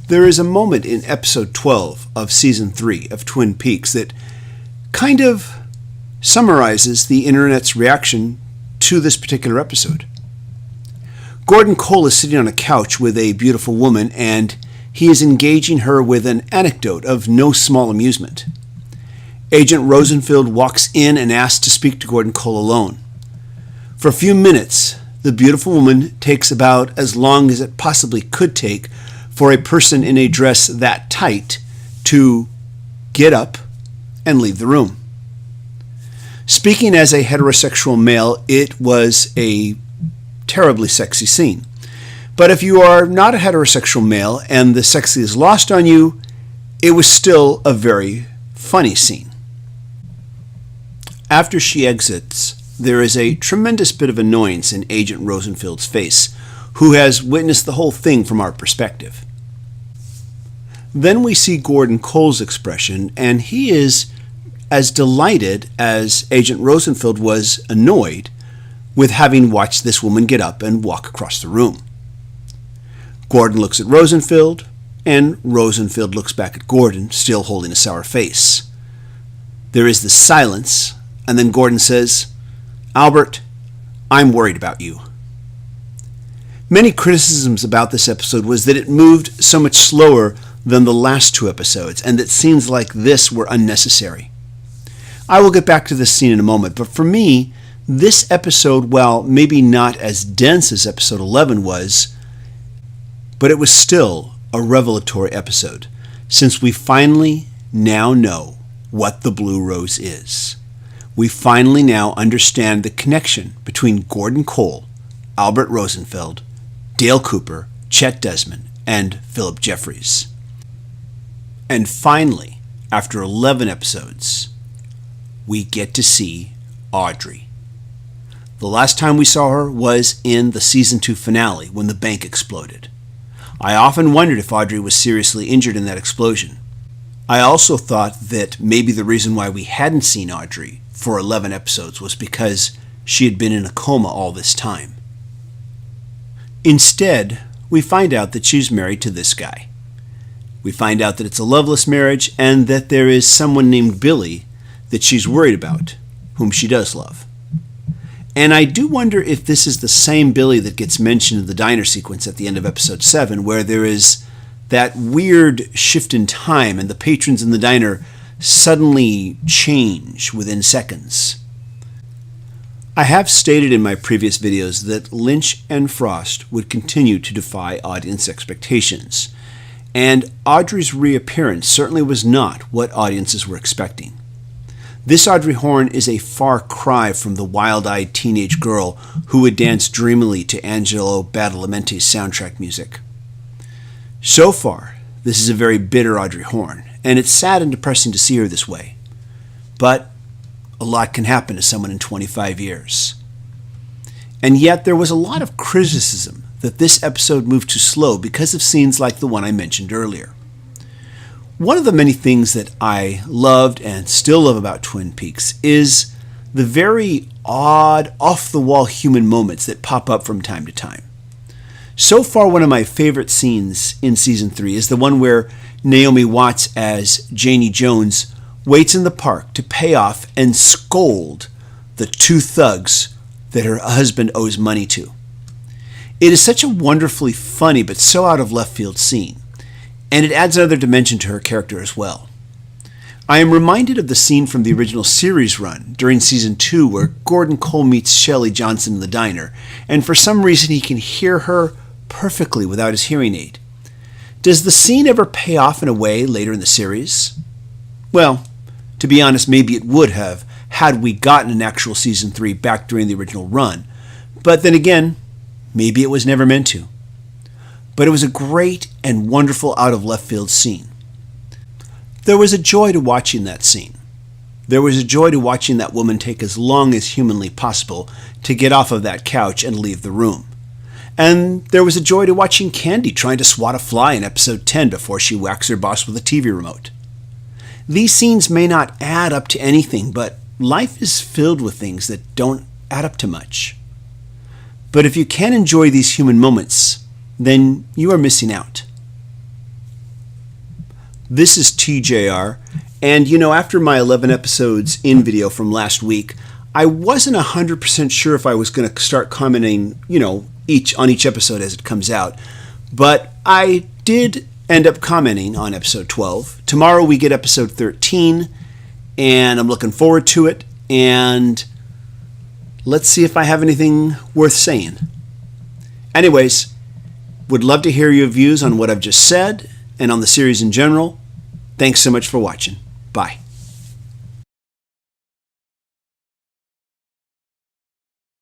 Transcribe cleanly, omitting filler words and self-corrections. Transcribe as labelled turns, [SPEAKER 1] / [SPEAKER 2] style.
[SPEAKER 1] There is a moment in episode 12 of season 3 of Twin Peaks that kind of summarizes the internet's reaction to this particular episode. Gordon Cole is sitting on a couch with a beautiful woman, and he is engaging her with an anecdote of no small amusement. Agent Rosenfield walks in and asks to speak to Gordon Cole alone. For a few minutes, the beautiful woman takes about as long as it possibly could take for a person in a dress that tight to get up and leave the room. Speaking as a heterosexual male, it was a terribly sexy scene. But if you are not a heterosexual male and the sexy is lost on you, it was still a very funny scene. After she exits, there is a tremendous bit of annoyance in Agent Rosenfield's face, who has witnessed the whole thing from our perspective. Then we see Gordon Cole's expression, and he is as delighted as Agent Rosenfield was annoyed with having watched this woman get up and walk across the room. Gordon looks at Rosenfield, and Rosenfield looks back at Gordon, still holding a sour face. There is this silence, and then Gordon says, "Albert, I'm worried about you." Many criticisms about this episode was that it moved so much slower than the last two episodes, and that scenes like this were unnecessary. I will get back to this scene in a moment, but for me, this episode, while maybe not as dense as episode 11 was, but it was still a revelatory episode, since we finally now know what the Blue Rose is. We finally now understand the connection between Gordon Cole, Albert Rosenfeld, Dale Cooper, Chet Desmond, and Philip Jeffries. And finally, after 11 episodes, we get to see Audrey. The last time we saw her was in the season 2 finale when the bank exploded. I often wondered if Audrey was seriously injured in that explosion. I also thought that maybe the reason why we hadn't seen Audrey for 11 episodes was because she had been in a coma all this time. Instead, we find out that she's married to this guy. We find out that it's a loveless marriage and that there is someone named Billy that she's worried about, whom she does love. And I do wonder if this is the same Billy that gets mentioned in the diner sequence at the end of episode 7, where there is that weird shift in time and the patrons in the diner suddenly change within seconds. I have stated in my previous videos that Lynch and Frost would continue to defy audience expectations, and Audrey's reappearance certainly was not what audiences were expecting. This Audrey Horne is a far cry from the wild-eyed teenage girl who would dance dreamily to Angelo Badalamenti's soundtrack music. So far, this is a very bitter Audrey Horne, and it's sad and depressing to see her this way. But a lot can happen to someone in 25 years. And yet there was a lot of criticism that this episode moved too slow because of scenes like the one I mentioned earlier. One of the many things that I loved and still love about Twin Peaks is the very odd, off-the-wall human moments that pop up from time to time. So far, one of my favorite scenes in Season 3 is the one where Naomi Watts as Janie Jones waits in the park to pay off and scold the two thugs that her husband owes money to. It is such a wonderfully funny but so out of left field scene, and it adds another dimension to her character as well. I am reminded of the scene from the original series run during Season 2 where Gordon Cole meets Shelley Johnson in the diner, and for some reason he can hear her perfectly without his hearing aid. Does the scene ever pay off in a way later in the series? Well, to be honest, maybe it would have had we gotten an actual Season 3 back during the original run, but then again, maybe it was never meant to. But it was a great and wonderful out-of-left-field scene. There was a joy to watching that scene. There was a joy to watching that woman take as long as humanly possible to get off of that couch and leave the room. And there was a joy to watching Candy trying to swat a fly in episode 10 before she whacks her boss with a TV remote. These scenes may not add up to anything, but life is filled with things that don't add up to much. But if you can enjoy these human moments, then you are missing out. This is TJR, and after my 11 episodes in video from last week, I wasn't 100% sure if I was going to start commenting, on each episode as it comes out, but I did end up commenting on episode 12. Tomorrow we get episode 13, and I'm looking forward to it, and let's see if I have anything worth saying. Anyways, would love to hear your views on what I've just said and on the series in general. Thanks so much for watching. Bye.